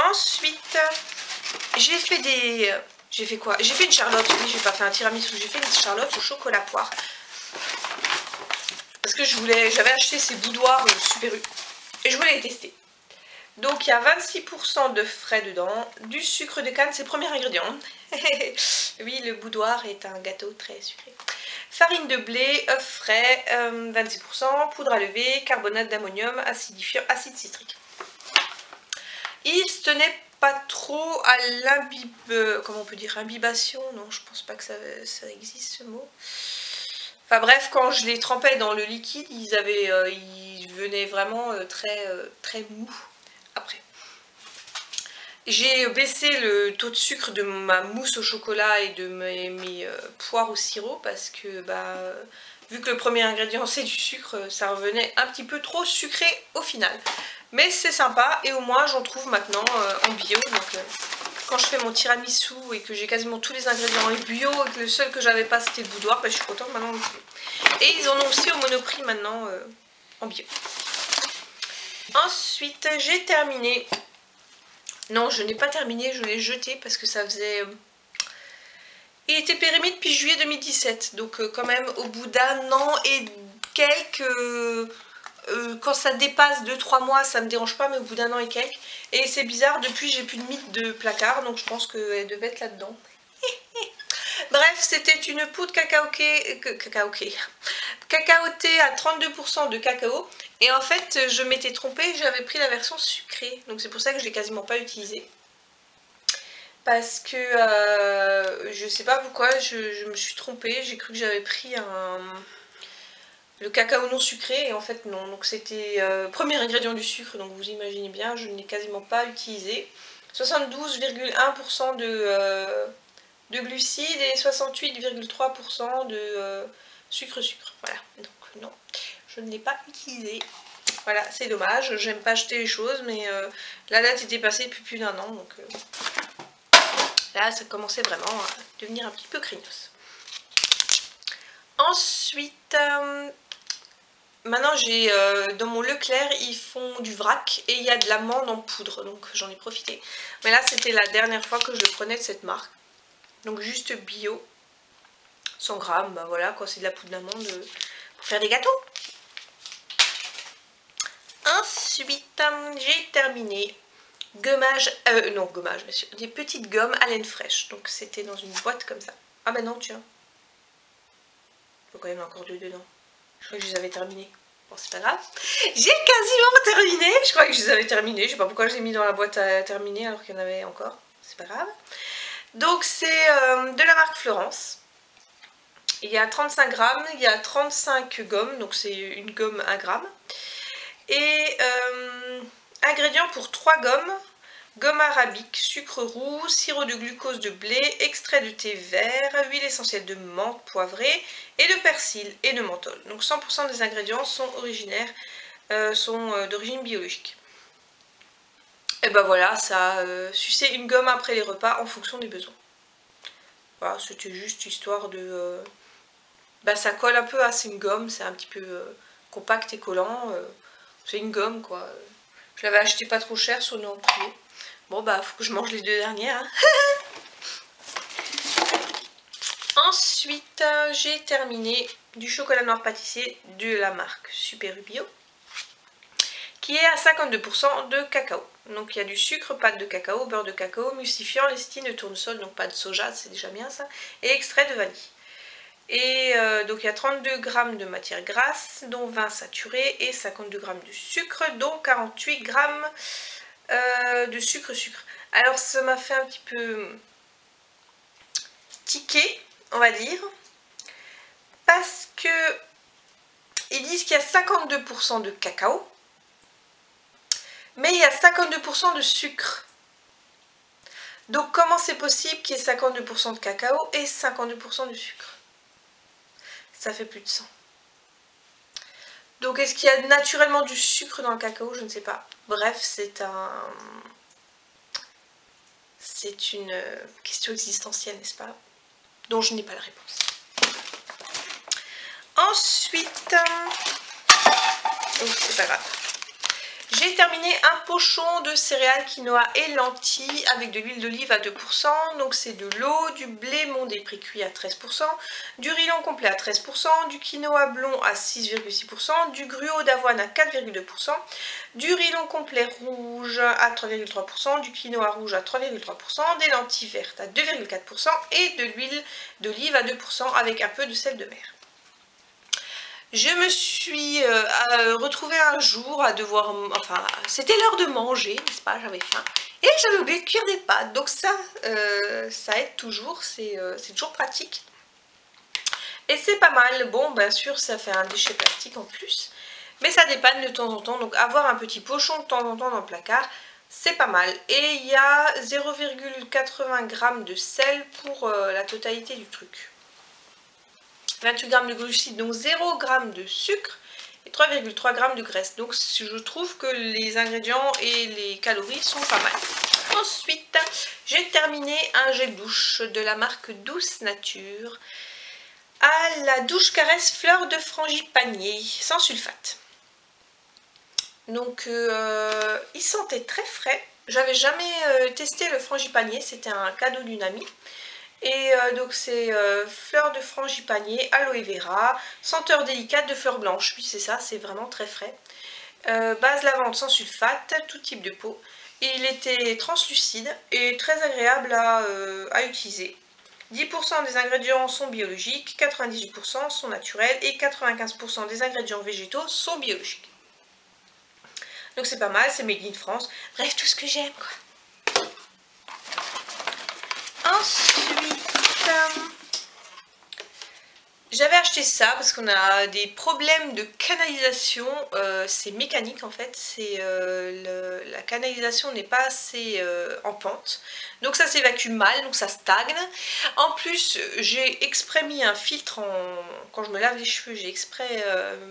Ensuite, j'ai fait des... J'ai fait quoi? J'ai fait une charlotte, oui, j'ai pas fait un tiramisu, j'ai fait une charlotte au chocolat poire. Parce que j'avais acheté ces boudoirs Super U et je voulais les tester. Donc il y a 26% de frais dedans, du sucre de canne, c'est le premier ingrédient. Oui, le boudoir est un gâteau très sucré. Farine de blé, œufs frais, 26%, poudre à lever, carbonate d'ammonium, acidifiant, acide citrique. Il se tenait pas trop à comment on peut dire, imbibation, non, je pense pas que ça existe ce mot. Enfin bref, quand je les trempais dans le liquide, ils venaient vraiment très mous après. J'ai baissé le taux de sucre de ma mousse au chocolat et de mes poires au sirop parce que vu que le premier ingrédient c'est du sucre, ça revenait un petit peu trop sucré au final. Mais c'est sympa et au moins j'en trouve maintenant en bio. Donc quand je fais mon tiramisu et que j'ai quasiment tous les ingrédients en bio et que le seul que j'avais pas c'était le boudoir, je suis contente maintenant. Et ils en ont aussi au Monoprix maintenant en bio. Ensuite j'ai terminé. Non, je n'ai pas terminé, je l'ai jeté parce que ça faisait... Il était périmé depuis juillet 2017, donc quand même au bout d'un an et quelques... quand ça dépasse 2-3 mois, ça me dérange pas, mais au bout d'un an et quelques. Et c'est bizarre, depuis j'ai plus de mythe de placard, donc je pense qu'elle devait être là-dedans. Bref, c'était une poudre cacaotée à 32% de cacao. Et en fait, je m'étais trompée, j'avais pris la version sucrée. Donc c'est pour ça que je l'ai quasiment pas utilisée. Parce que je sais pas pourquoi, je me suis trompée. J'ai cru que j'avais pris le cacao non sucré. Et en fait non. Donc c'était premier ingrédient du sucre. Donc vous imaginez bien, je ne l'ai quasiment pas utilisé. 72,1% de glucides et 68,3% de sucre. Voilà, donc non, je ne l'ai pas utilisé. Voilà, c'est dommage, j'aime pas acheter les choses, mais la date était passée depuis plus d'un an, donc là ça commençait vraiment à devenir un petit peu craignos. Ensuite, maintenant j'ai dans mon Leclerc, ils font du vrac et il y a de l'amande en poudre, donc j'en ai profité. Mais là c'était la dernière fois que je le prenais de cette marque. Donc juste bio, 100 grammes, bah voilà quoi, c'est de la poudre d'amande pour faire des gâteaux. Ensuite, j'ai terminé gommage, non gommage bien sûr, des petites gommes à laine fraîche. Donc c'était dans une boîte comme ça. Ah bah non tiens, il faut quand même encore 2 dedans. Je crois que je les avais terminés. Bon c'est pas grave. J'ai quasiment terminé, je crois que je les avais terminés. Je sais pas pourquoi je les ai mis dans la boîte à terminer alors qu'il y en avait encore. C'est pas grave. Donc c'est de la marque Florence. Il y a 35 grammes, il y a 35 gommes, donc c'est une gomme 1 gramme. Et ingrédients pour 3 gommes, gomme arabique, sucre roux, sirop de glucose de blé, extrait de thé vert, huile essentielle de menthe poivrée et de persil et de menthol. Donc 100% des ingrédients sont d'origine biologique. Et ben voilà, ça sucer une gomme après les repas en fonction des besoins. Voilà, c'était juste histoire de... ça colle un peu à, c'est une gomme, c'est un petit peu compact et collant. C'est une gomme quoi. Je l'avais acheté pas trop cher sur nos prix. Bon bah faut que je mange les 2 dernières. Hein. Ensuite j'ai terminé du chocolat noir pâtissier de la marque Super U Bio, qui est à 52% de cacao. Donc il y a du sucre, pâte de cacao, beurre de cacao, mucifiant, lestine de tournesol, donc pas de soja, c'est déjà bien ça, et extrait de vanille. Et donc il y a 32 g de matière grasse, dont 20 saturés, et 52 g de sucre, dont 48 g de sucre. Alors ça m'a fait un petit peu tiquer, on va dire, parce que ils disent qu'il y a 52% de cacao, mais il y a 52% de sucre. Donc comment c'est possible qu'il y ait 52% de cacao et 52% de sucre? Ça fait plus de 100. Donc est-ce qu'il y a naturellement du sucre dans le cacao? Je ne sais pas. Bref, c'est une question existentielle, n'est-ce pas? Dont je n'ai pas la réponse. Ensuite, c'est pas grave. J'ai terminé un pochon de céréales, quinoa et lentilles avec de l'huile d'olive à 2%. Donc c'est de l'eau, du blé mondé précuit à 13%, du riz long complet à 13%, du quinoa blond à 6,6%, du gruau d'avoine à 4,2%, du riz long complet rouge à 3,3%, du quinoa rouge à 3,3%, des lentilles vertes à 2,4% et de l'huile d'olive à 2% avec un peu de sel de mer. Je me suis retrouvée un jour à devoir... Enfin, c'était l'heure de manger, n'est-ce pas? J'avais faim. Et j'avais oublié de cuire des pâtes. Donc ça aide toujours, c'est toujours pratique. Et c'est pas mal. Bon, bien sûr, ça fait un déchet plastique en plus. Mais ça dépanne de temps en temps. Donc avoir un petit pochon de temps en temps dans le placard, c'est pas mal. Et il y a 0,80 g de sel pour la totalité du truc. 28 g de glucides, donc 0 g de sucre et 3,3 g de graisse. Donc je trouve que les ingrédients et les calories sont pas mal. Ensuite, j'ai terminé un gel douche de la marque Douce Nature à la douche caresse fleur de frangipanier sans sulfate. Donc il sentait très frais. J'avais jamais testé le frangipanier, c'était un cadeau d'une amie. Et donc c'est fleur de frangipanier, aloe vera, senteur délicate de fleurs blanches. Oui c'est ça, c'est vraiment très frais. Base lavande sans sulfate, tout type de peau. Et il était translucide et très agréable à utiliser. 10% des ingrédients sont biologiques, 98% sont naturels et 95% des ingrédients végétaux sont biologiques. Donc c'est pas mal, c'est made in France. Bref, tout ce que j'aime quoi. Ensuite, j'avais acheté ça parce qu'on a des problèmes de canalisation, c'est mécanique en fait, la canalisation n'est pas assez en pente, donc ça s'évacue mal, donc ça stagne. En plus, j'ai exprès mis un filtre, quand je me lave les cheveux, j'ai exprès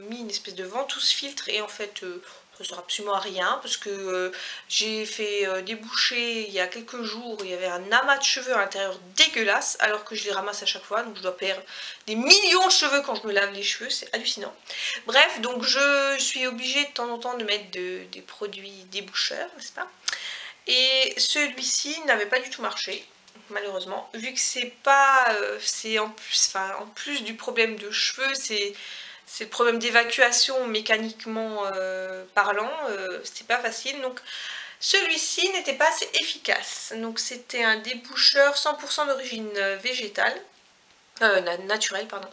mis une espèce de ventouse filtre et en fait... ça ne sert absolument à rien parce que j'ai fait déboucher il y a quelques jours, il y avait un amas de cheveux à l'intérieur dégueulasse alors que je les ramasse à chaque fois, donc je dois perdre des millions de cheveux quand je me lave les cheveux, c'est hallucinant. Bref, donc je suis obligée de temps en temps de mettre des produits déboucheurs, n'est-ce pas? Et celui-ci n'avait pas du tout marché, malheureusement, vu que c'est pas, c'est en plus du problème de cheveux, c'est le problème d'évacuation mécaniquement parlant, c'était pas facile. Donc celui-ci n'était pas assez efficace. Donc c'était un déboucheur 100% d'origine végétale, naturelle, pardon.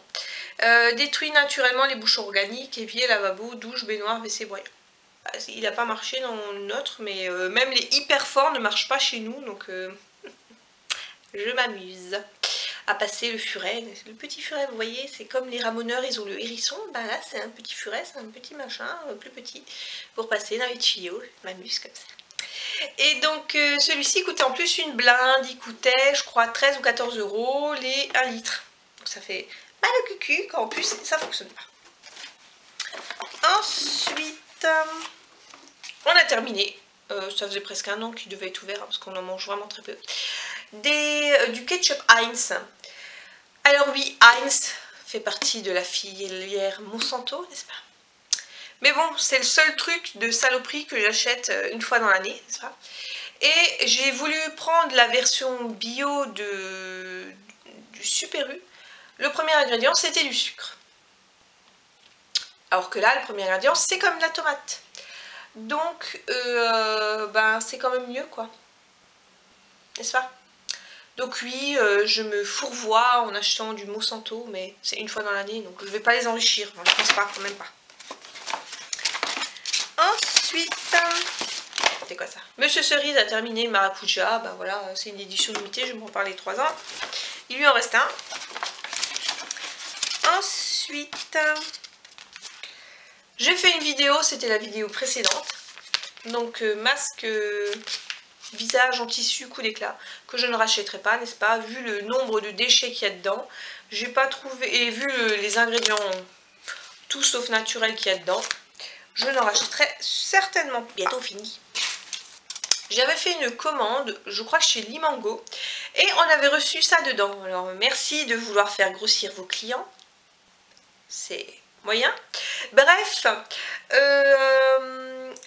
Détruit naturellement les bouchons organiques, évier, lavabo, douche, baignoire, WC, voyant. Il n'a pas marché dans le nôtre, mais même les hyper forts ne marchent pas chez nous, donc je m'amuse à passer le furet. Le petit furet, vous voyez, c'est comme les ramoneurs, ils ont le hérisson. Ben là, c'est un petit furet, c'est un petit machin, plus petit, pour passer dans les tuyaux. Je m'amuse comme ça. Et donc, celui-ci coûtait en plus une blinde. Il coûtait, je crois, 13 ou 14 € les 1 litre. Donc, ça fait mal au cucu quand en plus, ça fonctionne pas. Ensuite, on a terminé. Ça faisait presque un an qu'il devait être ouvert, hein, parce qu'on en mange vraiment très peu. Du ketchup Heinz. Alors oui, Heinz fait partie de la filière Monsanto, n'est-ce pas? Mais bon, c'est le seul truc de saloperie que j'achète une fois dans l'année, n'est-ce pas? Et j'ai voulu prendre la version bio du Super U. Le premier ingrédient, c'était du sucre. Alors que là, le premier ingrédient, c'est comme la tomate. Donc, ben, c'est quand même mieux, quoi. N'est-ce pas? Donc oui, je me fourvoie en achetant du Monsanto, mais c'est une fois dans l'année, donc je ne vais pas les enrichir. Enfin, je pense pas, quand même pas. Ensuite, c'est quoi ça? Monsieur Cerise a terminé Maracuja. Ben voilà, c'est une édition limitée, je vais m'en parler 3 ans. Il lui en reste un. Ensuite, j'ai fait une vidéo, c'était la vidéo précédente. Donc masque visage en tissu coup d'éclat, que je ne rachèterai pas, n'est-ce pas, vu le nombre de déchets qu'il y a dedans. J'ai pas trouvé, et vu les ingrédients tout sauf naturels qu'il y a dedans, je n'en rachèterai certainement pas. Bientôt fini. J'avais fait une commande, je crois que chez Limango, et on avait reçu ça dedans. Alors merci de vouloir faire grossir vos clients, c'est moyen. Bref,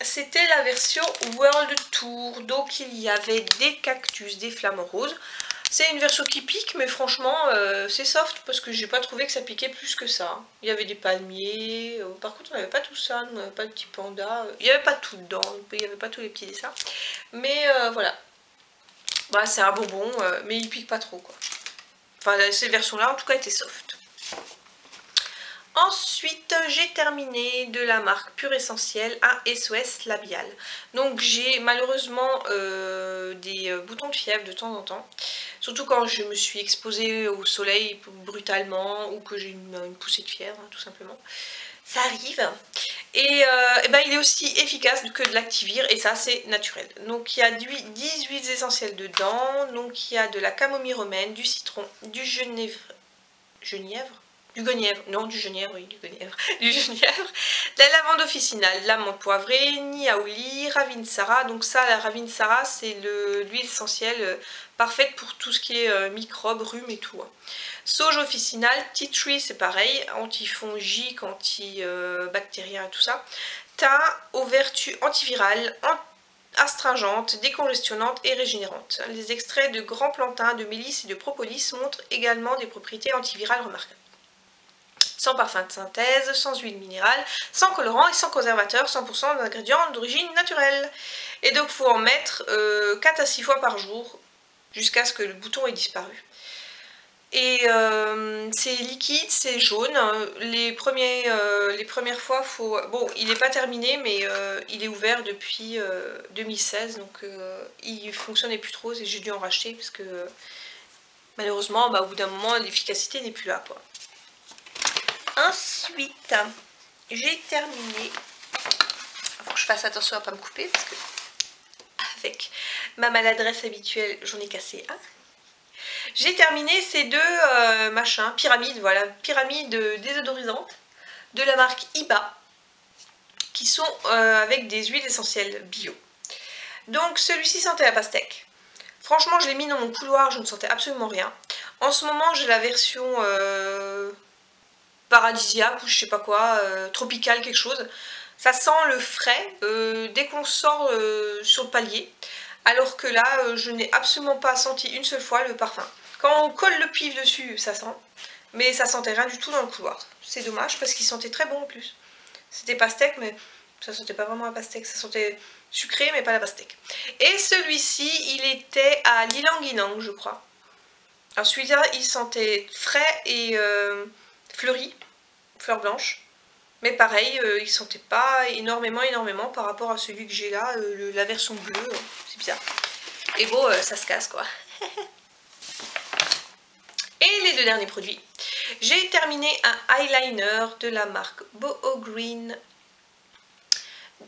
c'était la version World Tour. Donc il y avait des cactus, des flamants roses. C'est une version qui pique, mais franchement c'est soft parce que j'ai pas trouvé que ça piquait plus que ça. Il y avait des palmiers, par contre on n'avait pas tout ça, on n'avait pas de petits pandas, il n'y avait pas tout dedans, il n'y avait pas tous les petits dessins. Mais voilà, bah, c'est un bonbon, mais il pique pas trop quoi. Enfin ces versions là en tout cas étaient soft. Ensuite, j'ai terminé de la marque Pure Essentiel un SOS labial. Donc j'ai malheureusement des boutons de fièvre de temps en temps. Surtout quand je me suis exposée au soleil brutalement ou que j'ai une poussée de fièvre, tout simplement. Ça arrive. Et ben, il est aussi efficace que de l'Activir et ça c'est naturel. Donc il y a 10 huiles essentielles dedans. Donc il y a de la camomille romaine, du citron, du genièvre. Du genièvre, non du genièvre, oui, du genièvre, du genièvre, la lavande officinale, l'amande poivrée, niaouli, ravinsara. Donc ça, la ravinsara, c'est l'huile essentielle parfaite pour tout ce qui est microbes, rhume et tout. Sauge officinale, tea tree, c'est pareil, antifongique, antibactérien et tout ça. Thym aux vertus antivirales, astringentes, décongestionnantes et régénérantes. Les extraits de grand plantain, de mélisse et de propolis montrent également des propriétés antivirales remarquables. Sans parfum de synthèse, sans huile minérale, sans colorant et sans conservateur, 100% d'ingrédients d'origine naturelle. Et donc il faut en mettre 4 à 6 fois par jour jusqu'à ce que le bouton ait disparu. Et c'est liquide, c'est jaune. Les premières fois, bon, il n'est pas terminé, mais il est ouvert depuis 2016, donc il fonctionnait plus trop. J'ai dû en racheter parce que malheureusement, bah, au bout d'un moment, l'efficacité n'est plus là, quoi. Ensuite, j'ai terminé. Il faut que je fasse attention à ne pas me couper parce que avec ma maladresse habituelle, j'en ai cassé un. J'ai terminé ces deux machins, pyramides, voilà, pyramides désodorisantes de la marque Iba qui sont avec des huiles essentielles bio. Donc celui-ci sentait la pastèque. Franchement, je l'ai mis dans mon couloir, je ne sentais absolument rien. En ce moment, j'ai la version paradisiaque ou je sais pas quoi, tropical quelque chose. Ça sent le frais dès qu'on sort sur le palier. Alors que là, je n'ai absolument pas senti une seule fois le parfum. Quand on colle le pif dessus, ça sent. Mais ça sentait rien du tout dans le couloir. C'est dommage parce qu'il sentait très bon en plus. C'était pastèque, mais ça sentait pas vraiment la pastèque. Ça sentait sucré, mais pas la pastèque. Et celui-ci, il était à l'ylang-ylang, je crois. Alors celui-là, il sentait frais et fleuri, fleur blanche. Mais pareil, il sentait pas énormément par rapport à celui que j'ai là, la version bleue. C'est bizarre. Et bon, ça se casse quoi. Et les deux derniers produits. J'ai terminé un eyeliner de la marque Boho Green.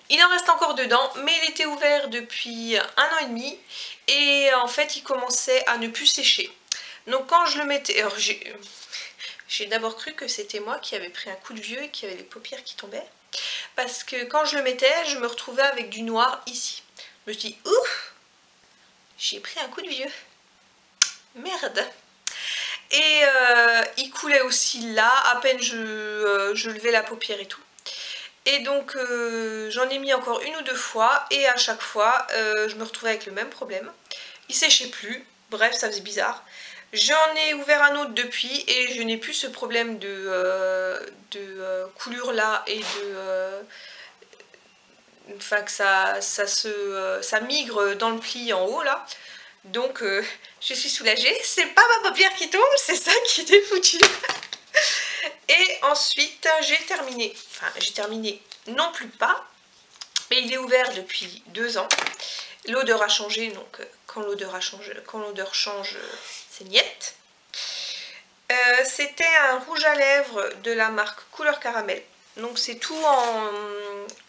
Il en reste encore dedans, mais il était ouvert depuis 1 an et demi. Et en fait, il commençait à ne plus sécher. Donc quand je le mettais... Alors j'ai d'abord cru que c'était moi qui avais pris un coup de vieux et qui avait les paupières qui tombaient. Parce que quand je le mettais, je me retrouvais avec du noir ici. Je me suis dit, ouf, j'ai pris un coup de vieux. Merde. Et il coulait aussi là, à peine je levais la paupière et tout. Et donc j'en ai mis encore 1 ou 2 fois et à chaque fois je me retrouvais avec le même problème. Il séchait plus, bref ça faisait bizarre. J'en ai ouvert un autre depuis et je n'ai plus ce problème de coulure là et de... enfin que ça migre dans le pli en haut là. Donc je suis soulagée, c'est pas ma paupière qui tombe, c'est ça qui était foutu. Et ensuite j'ai terminé, non plus pas, mais il est ouvert depuis 2 ans. L'odeur a changé, donc quand l'odeur change, c'est niette. C'était un rouge à lèvres de la marque Couleur Caramel. Donc c'est tout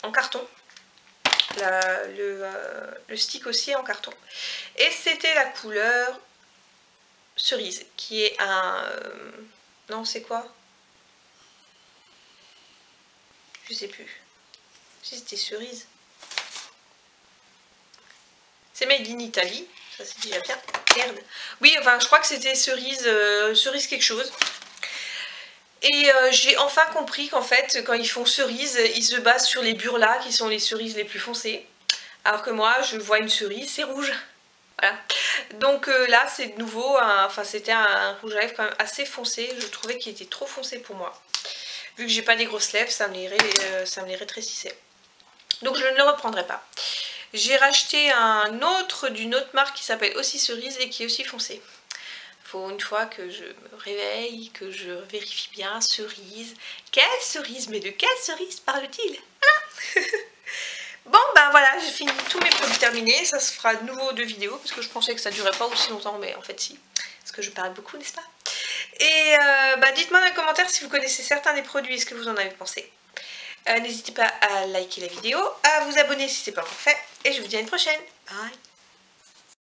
en carton. Le stick aussi est en carton. Et c'était la couleur cerise, qui est un... non, c'est quoi? Je sais plus. Si c'était cerise. C'est made in Italy. Ça c'est déjà bien. Merde. Oui, enfin je crois que c'était cerise, cerise quelque chose. Et j'ai enfin compris qu'en fait, quand ils font cerise, ils se basent sur les burlas qui sont les cerises les plus foncées. Alors que moi, je vois une cerise, c'est rouge. Voilà. Donc là, c'est de nouveau, enfin c'était un rouge à lèvres quand même assez foncé. Je trouvais qu'il était trop foncé pour moi. Vu que j'ai pas des grosses lèvres, ça me les rétrécissait. Donc je ne le reprendrai pas. J'ai racheté un autre d'une autre marque qui s'appelle aussi cerise et qui est aussi foncé. Faut une fois que je me réveille, que je vérifie bien, cerise. Quelle cerise? Mais de quelle cerise parle-t-il? Voilà. Bon ben voilà, j'ai fini tous mes produits terminés. Ça se fera de nouveau 2 vidéos parce que je pensais que ça durait pas aussi longtemps, mais en fait si. Parce que je parle beaucoup, n'est-ce pas? Et dites-moi dans les commentaires si vous connaissez certains des produits et ce que vous en avez pensé. N'hésitez pas à liker la vidéo, à vous abonner si ce n'est pas encore fait. Et je vous dis à une prochaine. Bye!